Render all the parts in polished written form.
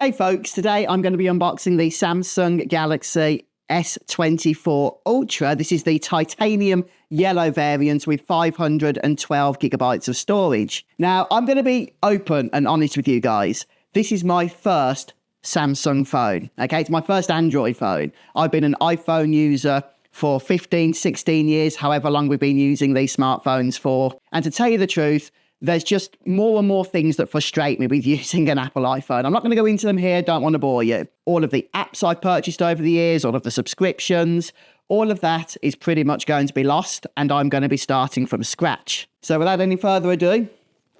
Hey folks, today I'm going to be unboxing the Samsung Galaxy S24 Ultra. This is the titanium yellow variant with 512 gigabytes of storage. Now, I'm going to be open and honest with you guys. This is my first Samsung phone. Okay, it's my first Android phone. I've been an iPhone user for 15, 16 years, however long we've been using these smartphones for. And to tell you the truth, there's just more and more things that frustrate me with using an Apple iPhone. I'm not going to go into them here, don't want to bore you. All of the apps I've purchased over the years, all of the subscriptions, all of that is pretty much going to be lost, and I'm going to be starting from scratch. So without any further ado,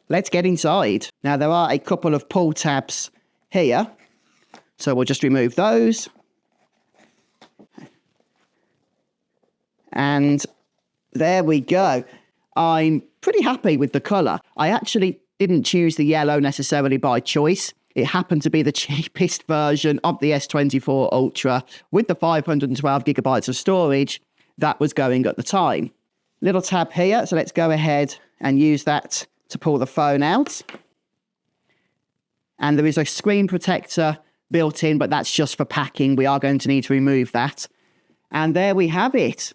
let's get inside. Now, there are a couple of pull tabs here, so we'll just remove those. And there we go. I'm pretty happy with the colour. I actually didn't choose the yellow necessarily by choice. It happened to be the cheapest version of the S24 Ultra with the 512 gigabytes of storage that was going at the time. Little tab here, so let's go ahead and use that to pull the phone out. And there is a screen protector built in, but that's just for packing. We are going to need to remove that. And there we have it.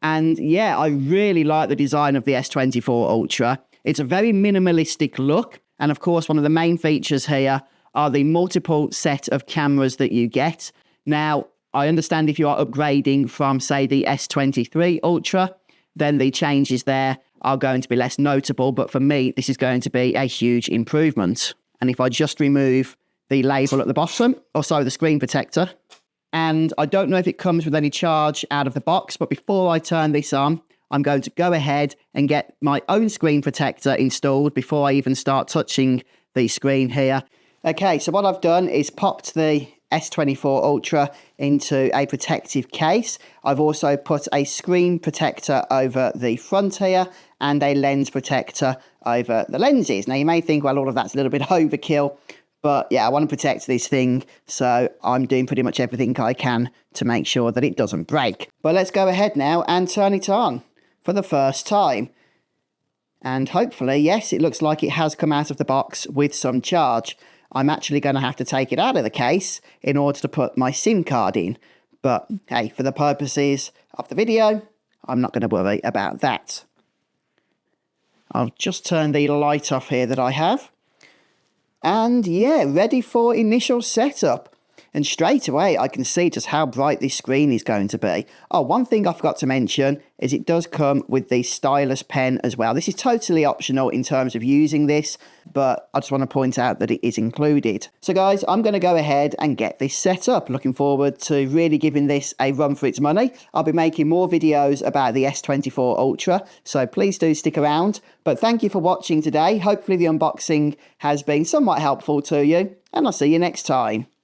And yeah, I really like the design of the S24 Ultra. It's a very minimalistic look. And of course, one of the main features here are the multiple set of cameras that you get. Now, I understand if you are upgrading from, say, the S23 Ultra, then the changes there are going to be less notable. But for me, this is going to be a huge improvement. And if I just remove the label at the bottom, or sorry, the screen protector, and I don't know if it comes with any charge out of the box, but before I turn this on, I'm going to go ahead and get my own screen protector installed before I even start touching the screen here. Okay, so what I've done is popped the S24 Ultra into a protective case. I've also put a screen protector over the front here and a lens protector over the lenses. Now, you may think, well, all of that's a little bit overkill. But yeah, I want to protect this thing, so I'm doing pretty much everything I can to make sure that it doesn't break. But let's go ahead now and turn it on for the first time. And hopefully, yes, it looks like it has come out of the box with some charge. I'm actually going to have to take it out of the case in order to put my SIM card in. But hey, for the purposes of the video, I'm not going to worry about that. I'll just turn the light off here that I have. And yeah, ready for initial setup. And straight away, I can see just how bright this screen is going to be. Oh, one thing I forgot to mention is it does come with the stylus pen as well. This is totally optional in terms of using this, but I just want to point out that it is included. So guys, I'm going to go ahead and get this set up. Looking forward to really giving this a run for its money. I'll be making more videos about the S24 Ultra, so please do stick around. But thank you for watching today. Hopefully the unboxing has been somewhat helpful to you, and I'll see you next time.